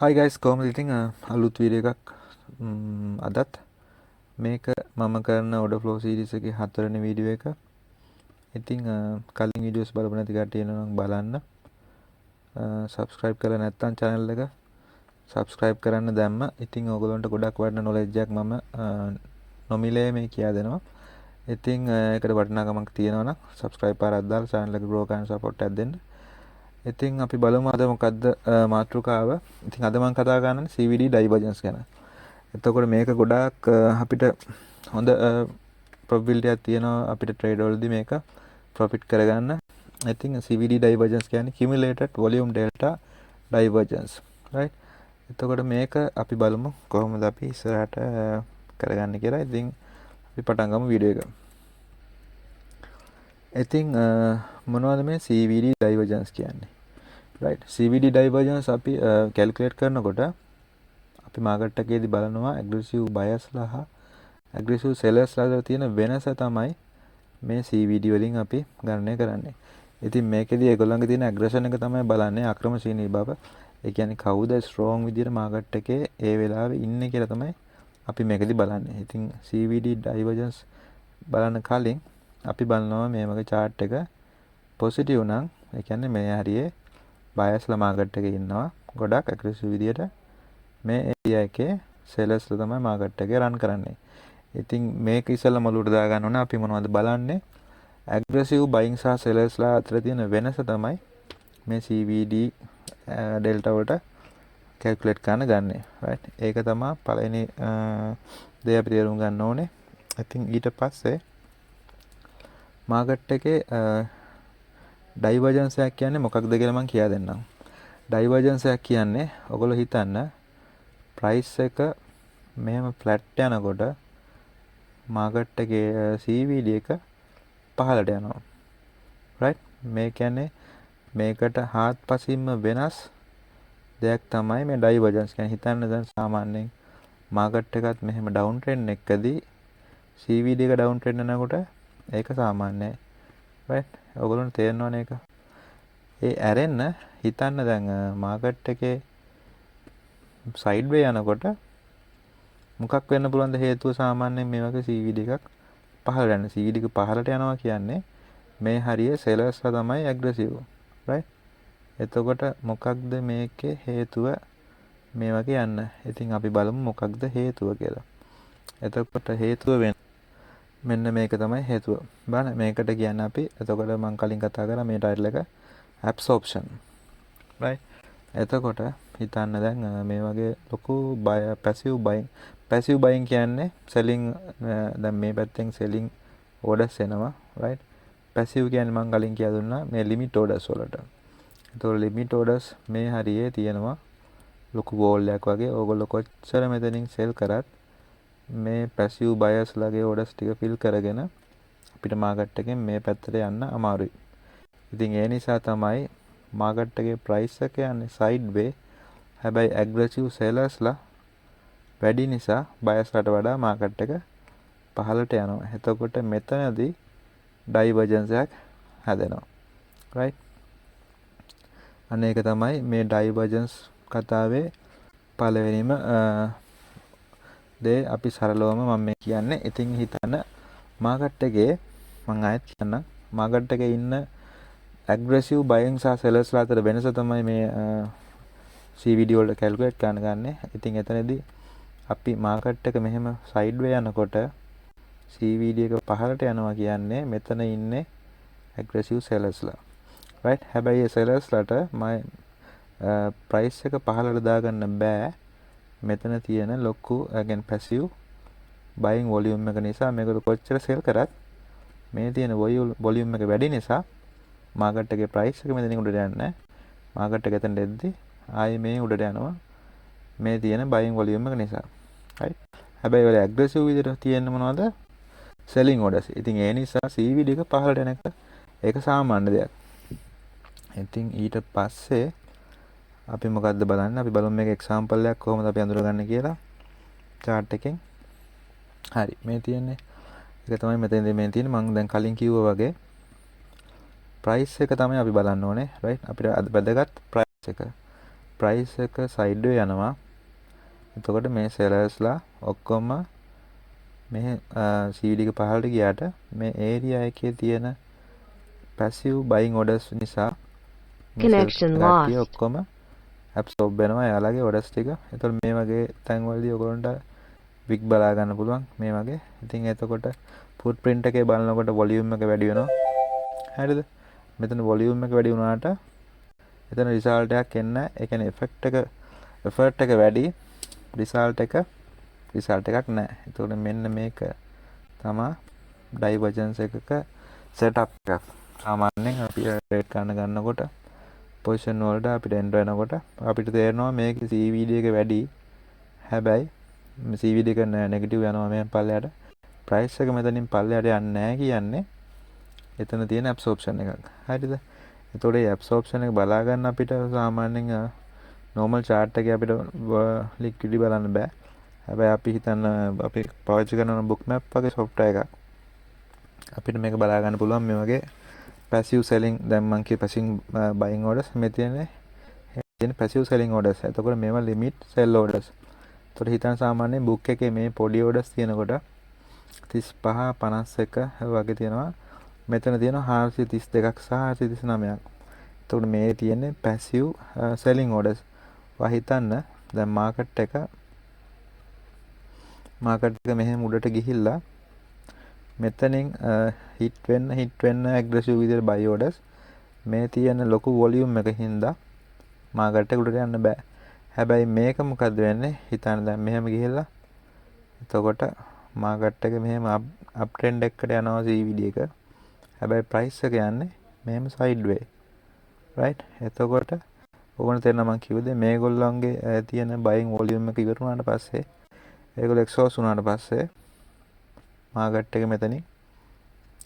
Hi guys, කොහොමද ඉතින් අලුත් වීඩියෝ එකක් අදත් මේක මම කරන order flow series එකේ හතරවෙනි වීඩියෝ එක. ඉතින් කලින් වීඩියෝස් බලපු නැති කට්ටිය ඉන්නවා නම් බලන්න. subscribe කරලා නැත්නම් channel එක subscribe කරන්න දැම්ම. ඉතින් ඕගොල්ලන්ට ගොඩක් වටින knowledge එකක් මම නොමිලේ මේ කියා දෙනවා. ඉතින් ඒකට වටිනාකමක් තියෙනවා නම් subscribe පාරක් දාලා channel එක grow කරන්න support එකක් දෙන්න. ඉතින් අපි බලමු අද මොකද්ද මාතෘකාව. ඉතින් අද මම කතා කරන්නේ CVD divergence ගැන. එතකොට මේක ගොඩාක් අපිට හොඳ probability එකක් තියෙනවා අපිට trade වලදී මේක profit කරගන්න. ඉතින් CVD divergence කියන්නේ cumulated volume delta divergence, right? එතකොට මේක අපි බලමු කොහොමද අපි ඉස්සරහට කරගන්නේ කියලා. ඉතින් අපි පටන් ගමු වීඩියෝ එක. ඉතින් මොනවද මේ CVD divergence කියන්නේ? right, CVD divergence අපි calculate කරනකොට අපි market එකේදී බලනවා aggressive buyers ලා හා aggressive sellers ලා අතර තියෙන වෙනස තමයි මේ CVD වලින් අපි ගණනය කරන්නේ. ඉතින් මේකෙදී ඒගොල්ලන්ගේ තියෙන aggression එක තමයි බලන්නේ ආක්‍රමණශීලී බව. ඒ කියන්නේ කවුද strong විදියට market එකේ ඒ වෙලාවේ ඉන්නේ කියලා තමයි අපි මේකෙදී බලන්නේ. ඉතින් CVD divergence බලන්න කලින් අපි බලනවා මේ වගේ chart එක positive නම් ඒ කියන්නේ මේ හරියේ බයස්ලා මාකට් එකේ ඉන්නවා ගොඩක් ඇග්‍රෙසිව් විදියට මේ ඒරියා එකේ සෙලර්ස්ලා තමයි මාකට් එකේ රන් කරන්නේ. ඉතින් මේක ඉස්සෙල්ලා මලුවට දා ගන්න ඕන අපි මොනවද බලන්නේ ඇග්‍රෙසිව් බයින් සහ සෙලර්ස්ලා අතර තියෙන වෙනස තමයි මේ CVD ඩෙල්ටා වලට කැල්කියුලේට් කරන්න ගන්නෙ. right, ඒක තමයි පළවෙනි දේ අපි තේරුම් ගන්න ඕනේ. ඉතින් ඊට පස්සේ මාකට් එකේ ඩයිවර්ජන්ස් එකක් කියන්නේ මොකක්ද කියලා මම කියා දෙන්නම්. ඩයිවර්ජන්ස් එකක් කියන්නේ ඔයගොල්ලෝ හිතන්න ප්‍රයිස් එක මෙහෙම ෆ්ලැට් යනකොට මාකට් එකේ CVD එක පහළට යනවා. right, මේ කියන්නේ මේකට හාත්පසින්ම වෙනස් දෙයක් තමයි මේ ඩයිවර්ජන්ස් කියන්නේ. හිතන්න දැන් සාමාන්‍යයෙන් මාකට් එකත් මෙහෙම ඩවුන් ට්‍රෙන්ඩ් එකකදී CVD එක ඩවුන් ට්‍රෙන්ඩ් යනකොට ඒක සාමාන්‍යයි. right, ඔයගොල්ලන්ට තේරෙනවනේ ඒක. ඒ ඇරෙන්න හිතන්න දැන් මාකට් එකේ සයිඩ් වේ යනකොට මොකක් වෙන්න පුළුවන්ද හේතුව සාමාන්‍යයෙන් මේ වගේ CVD එකක් පහළට යන. CVD එක පහළට යනවා කියන්නේ මේ හරිය සෙලර්ස්ලා තමයි ඇග්‍රෙසිව්. right, එතකොට මොකක්ද මේකේ හේතුව මේ වගේ යන්න. ඉතින් අපි බලමු මොකක්ද හේතුව කියලා. එතකොට හේතුව මෙන්න මේක තමයි හේතුව. බලන්න මේකට කියන්නේ අපි එතකොට මම කලින් කතා කරා මේ ටයිටල් එක absorption. right, එතකොට හිතන්න දැන් මේ වගේ ලොකු passive buying කියන්නේ selling දැන් මේ පැත්තෙන් selling orders එනවා. right, passive කියන්නේ මම කලින් කියලා දුන්නා මේ limit orders වලට. එතකොට limit orders මේ හරියේ තියෙනවා ලොකු wall එකක් වගේ. ඕගොල්ලෝ කොච්චර මෙතනින් sell කරත් මේ passive buyers ලගේ orders ටික fill කරගෙන අපිට market එකෙන් මේ පැත්තට යන්න අමාරුයි. ඉතින් ඒ නිසා තමයි market එකේ price එක යන්නේ sideways. හැබැයි aggressive sellersලා වැඩි නිසා buyerslaට වඩා market එක පහළට යනවා. එතකොට මෙතනදී divergence එකක් හැදෙනවා. right, අනේක තමයි මේ divergence කතාවේ පළවෙනිම දේ අපි සරලවම මම මේ කියන්නේ. ඉතින් හිතන්න මාකට් එකේ මම ආයෙත් කියන්නම් මාකට් එකේ ඉන්න ඇග්‍රෙසිව් බයින් සහ සෙලර්ස්ලා අතර වෙනස තමයි මේ CVD වලට කැල්කියුලේට් කරන්න ගන්නෙ. ඉතින් එතනදී අපි මාකට් එක මෙහෙම සයිඩ් වේ යනකොට CVD එක පහළට යනවා කියන්නේ මෙතන ඉන්නේ ඇග්‍රෙසිව් සෙලර්ස්ලා. right, හැබැයි ඒ සෙලර්ස්ලාට ප්‍රයිස් එක පහළට දාගන්න බෑ. මෙතන තියෙන ලොකු again passive buying volume එක නිසා මේකට කොච්චර sell කරත් මේ තියෙන volume එක වැඩි නිසා market එකේ price එක මෙතනින් උඩට යන්නේ නැහැ. market එක එතනට එද්දි ආයේ මේ උඩට යනවා මේ තියෙන buying volume එක නිසා. right, හැබැයි ඔය aggressive විදිහට තියෙන මොනවද selling orders. ඉතින් ඒ නිසා CVD එක පහළට යන එක ඒක සාමාන්‍ය දෙයක්. ඉතින් ඊට පස්සේ අපි මොකද්ද බලන්නේ? අපි බලමු මේක එක්සැම්පල් එකක් කොහොමද අපි අඳුරගන්නේ කියලා chart එකෙන්. හරි, මේ තියෙන්නේ ඒක තමයි මෙතනදී මේ තියෙන්නේ. මම දැන් කලින් කිව්වා වගේ price එක තමයි අපි බලන්න ඕනේ. right, අපිට වැදගත් price එක. ප්‍රයිස් එක සයිඩ්වේ යනවා. එතකොට මේ සෙලර්ස්ලා ඔක්කොම මේ CVD එක පහළට ගියාට මේ ඒරියා එකේ තියෙන පැසිව් බයින් ඕඩර්ස් නිසා මේ Connection කට්ටිය lost. ඔක්කොම ඇබ්සෝබ් වෙනවා එයාලගේ ඕඩර්ස් ටික. එතකොට මේ වගේ තැන්වලදී ඔයගොල්ලන්ට වික් බලා ගන්න පුළුවන් මේ වගේ. ඉතින් එතකොට ෆුට් ප්‍රින්ට් එකේ බලනකොට වොලියුම් එක වැඩි වෙනවා. හරිද? මෙතන වොලියුම් එක වැඩි වුණාට එතන රිසල්ට් එකක් එන්නේ නැහැ. ඒ කියන්නේ එෆර්ට් එක වැඩි, රිසල්ට් එකක් නැහැ. එතකොට මෙන්න මේක තමයි ඩයිවර්ජන්ස් එකක සෙටප් එකක්. සාමාන්‍යයෙන් අපි රේට් ගන්නකොට පොසිෂන් වලට අපිට එන්ටර් වෙනකොට අපිට තේරෙනවා මේක CVD එක වැඩි. හැබැයි CVD එක නෙගටිව් යනවා මෙහෙන් පල්ලයට. ප්‍රයිස් එක මෙතනින් පල්ලයට යන්නේ නැහැ කියන්නේ එතන තියෙන ඇබ්සෝප්ෂන් එකක්. හරිද? එතකොට මේ ඇබ්සෝප්ෂන් එක බලා ගන්න අපිට සාමාන්‍යයෙන් normal chart එකේ අපිට liquidity බලන්න බෑ. හැබැයි අපි හිතන්න අපි පාවිච්චි කරන book map වගේ software එකක්. අපිට මේක බලා ගන්න පුළුවන් මේ වගේ passive selling දැන් මම කිය passive buying orders මේ තියෙන passive selling orders. එතකොට මේවා limit sell orders. එතකොට හිතන්න සාමාන්‍යයෙන් book එකේ මේ පොඩි orders තියෙනකොට 35 51 වගේ තියෙනවා. මෙතන තියෙනවා 432ක් සහ 439ක්. එතකොට මේ තියෙන්නේ passive selling orders. වා හිතන්න දැන් මාකට් එක මෙහෙම උඩට ගිහිල්ලා මෙතනින් හිට් වෙන්න ඇග්‍රෙසිව් විදිහට buy orders මේ තියෙන ලොකු වොලියුම් එකකින්ද මාකට් එක උඩට යන්න බෑ. හැබැයි මේක මොකද්ද වෙන්නේ? හිතන්න දැන් මෙහෙම ගිහිල්ලා එතකොට මාකට් එක මෙහෙම අප් ට්‍රෙන්ඩ් එකකට යනවා CVD එක. හැබැයි ප්‍රයිස් එක යන්නේ මෙහෙම සයිඩ්වේ. රයිට්? එතකොට ඕගොල්ලෝ තේරෙනවා මම කිව්වද මේගොල්ලන්ගේ තියෙන බයින් වොලියුම් එක ඉවර වුණාට පස්සේ ඒගොල්ලෝ එක්සෝස් වුණාට පස්සේ මාකට් එක මෙතනින්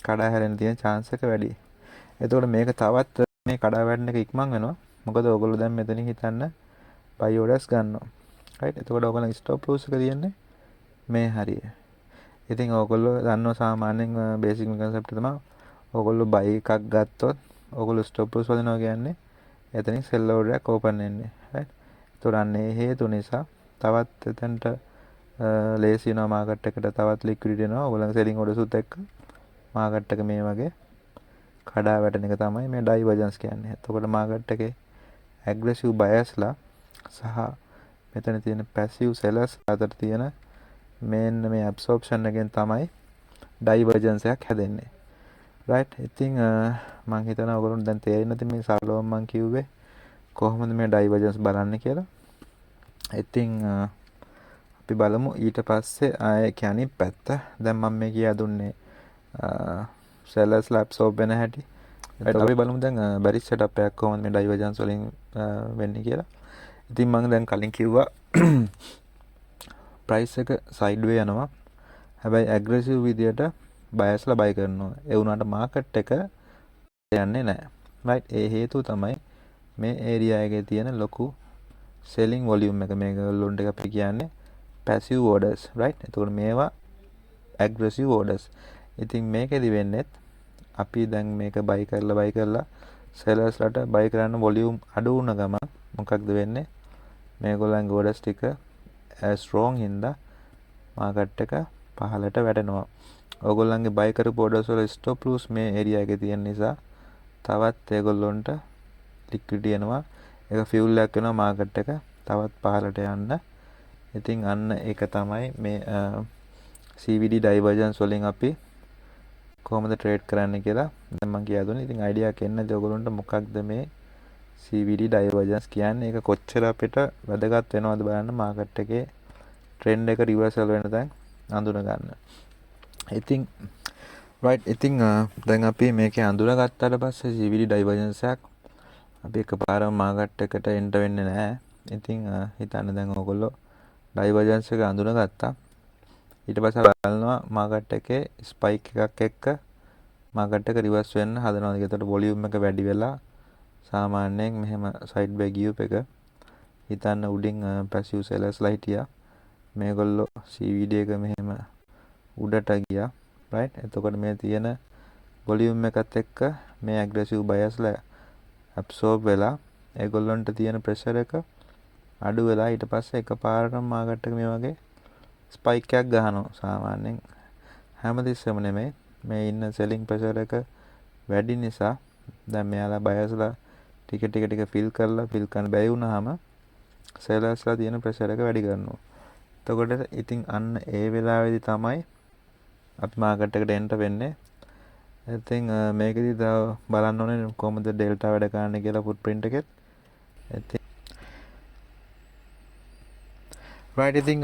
කඩා හැරෙන්න තියෙන chance එක වැඩි. එතකොට මේක තවත් මේ කඩා වැටෙන එක ඉක්මන් වෙනවා. මොකද ඕගොල්ලෝ දැන් මෙතනින් හිතන්න buy orders ගන්නවා. right? එතකොට ඕගොල්ලෝ stop loss එක තියෙන්නේ මේ හරිය. ඉතින් ඕගොල්ලෝ දන්නවා සාමාන්‍යයෙන් basic concept තමයි ඕගොල්ලෝ buy එකක් ගත්තොත් ඕගොල්ලෝ stop loss වදිනවා කියන්නේ එතනින් sell order එකක් open වෙන්නේ. right? එතකොට අන්නේ හේතු නිසා තවත් එතනට ලේසි වෙනවා මාකට් එකට තවත් liquidity එනවා. ඕගොල්ලන්ගේ selling orders උත් එක්ක මාකට් එක මේ වගේ කඩා වැටෙන එක තමයි මේ divergence කියන්නේ. එතකොට මාකට් එකේ aggressive buyers-ලා සහ මෙතන තියෙන passive sellers අතර තියෙන මෙන්න මේ absorption එකෙන් තමයි divergence එකක් හැදෙන්නේ. right? ඉතින් මම හිතනවා ඔයගොල්ලන්ට දැන් තේරෙන්නේ නැති මේ සරලවම මම කිව්වේ කොහොමද මේ divergence බලන්නේ කියලා. ඉතින් අපි බලමු ඊට පස්සේ ආයේ කියන්නේ පැත්ත. දැන් මම මේ කියා දුන්නේ sellers ලා absorb වෙන හැටි. අපි බලමු දැන් bearish setup එකක් කොහොමද මේ divergence වලින් වෙන්නේ කියලා. ඉතින් මම දැන් කලින් කිව්වා price එක sideways යනවා. හැබැයි aggressive විදියට buyers ලා buy කරනවා. ඒ වුණාට market එක යන්නේ නැහැ. right? ඒ හේතුව තමයි මේ area එකේ තියෙන ලොකු selling volume එක මේගොල්ලොන්ට අපි කියන්නේ passive orders. right? එතකොට මේවා aggressive orders. ඉතින් මේකෙදි වෙන්නේ අපි දැන් මේක buy කරලා sellers ලට buy කරන්න volume අඩු වුණ ගම මොකක්ද වෙන්නේ? මේගොල්ලන්ගේ orders ටික strong හින්දා market එක පහළට වැටෙනවා. ඕගොල්ලන්ගේ buy කරපු orders වල stop loss මේ area එකේ තියෙන නිසා තවත් ඒගොල්ලොන්ට liquidity එනවා. ඒක fuel එකක් වෙනවා market එක තවත් පහළට යන්න. ඉතින් අන්න ඒක තමයි මේ CVD divergence වලින් අපි කොහොමද ට්‍රේඩ් කරන්න කියලා දැන් මම කියලා දුන්නා. ඉතින් අයිඩියා එකක් එන්නද ඔයගොල්ලන්ට මොකක්ද මේ CVD divergence කියන්නේ? ඒක කොච්චර අපිට වැදගත් වෙනවද බලන්න මාකට් එකේ ට්‍රෙන්ඩ් එක රිවර්සල් වෙන තැන් අඳුන ගන්න. ඉතින් right ඉතින් දැන් අපි මේකේ අඳුනගත්තාට පස්සේ CVD divergence එකක් අපි එකපාරම මාකට් එකට එන්ටර් වෙන්නේ නැහැ. ඉතින් හිතන්න දැන් ඔයගොල්ලෝ divergence එක අඳුනගත්තා. ඊට පස්සේ බලනවා මාකට් එකේ ස්පයික් එකක් එක්ක මාකට් එක රිවර්ස් වෙන්න හදනවා. ඒකට වොලියුම් එක වැඩි වෙලා සාමාන්‍යයෙන් මෙහෙම සයිඩ් වේ ගියුප් එක හිතන්න උඩින් පැසිව් සෙලර්ස්ලා හිටියා. මේගොල්ලෝ CVD එක මෙහෙම උඩට ගියා. right? එතකොට මේ තියෙන වොලියුම් එකත් එක්ක මේ ඇග්‍රෙසිව් බයර්ස්ලා ඇබ්සෝබ් වෙලා ඒගොල්ලන්ට තියෙන ප්‍රෙෂර් එක අඩු වෙලා ඊට පස්සේ එකපාරටම මාකට් එක මේ වගේ ස්පයික් එකක් ගහනවා. සාමාන්‍යයෙන් හැමතිස්සෙම නෙමෙයි. මේ ඉන්න සෙලින් ප්‍රෙෂර් එක වැඩි නිසා දැන් මෙයාලා බයර්ස්ලා ටික ෆිල් කරන්න බැරි වුණාම සෙලර්ස්ලා තියෙන ප්‍රෙෂර් එක වැඩි කරනවා. එතකොට ඉතින් අන්න ඒ වෙලාවේදී තමයි අපි මාකට් එකට එන්ටර් වෙන්නේ. ඉතින් මේකෙදි තව බලන්න ඕනේ කොහොමද ඩෙල්ටා වැඩ කරන්නේ කියලා ෆුට්ප්‍රින්ට් එකෙත්. ඉතින් right ඉතින්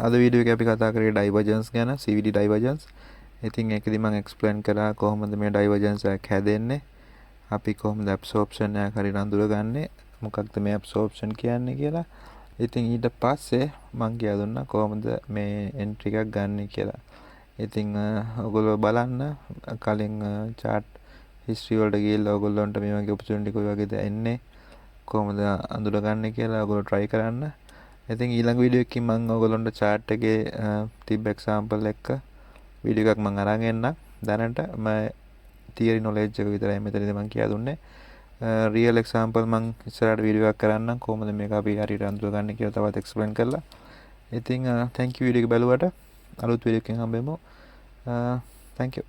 අද වීඩියෝ එකේ අපි කතා කරේ ඩයිවර්ජන්ස් ගැන, CVD ඩයිවර්ජන්ස්. ඉතින් ඒකෙදි මම එක්ස්ප්ලেইন කරා කොහොමද මේ ඩයිවර්ජන්ස් එක හැදෙන්නේ. අපි කොහොමද ඇබ්සෝප්ෂන් එක හරියට අඳුරගන්නේ, මොකක්ද මේ ඇබ්සෝප්ෂන් කියන්නේ කියලා. ඉතින් ඊට පස්සේ මම කියලා දුන්නා කොහොමද මේ එන්ට්‍රි එකක් ගන්න කියලා. ඉතින් ඔයගොල්ලෝ බලන්න කලින් chart history වලට ගිහලා ඔයගොල්ලන්ට මේ වගේ opportunity කොයි වගේද එන්නේ, කොහොමද අඳුරගන්නේ කියලා ඔයගොල්ලෝ try කරන්න. ඉතින් ඊළඟ වීඩියෝ එකකින් මම ඔයගොල්ලන්ට chart එකේ තිබ්බ example එක වීඩියෝ එකක් මම අරන් එන්නම්. දැනට මම theory knowledge එක විතරයි මෙතනදී මම කියලා දුන්නේ. real example මම ඉස්සරහට වීඩියෝ එකක් කරන්නම් කොහොමද මේක අපි හරියට අඳුරගන්නේ කියලා තවත් explain කරලා. ඉතින් thank you වීඩියෝ එක බලුවට. අලුත් වීඩියෝ එකකින් හම්බෙමු. Thank you.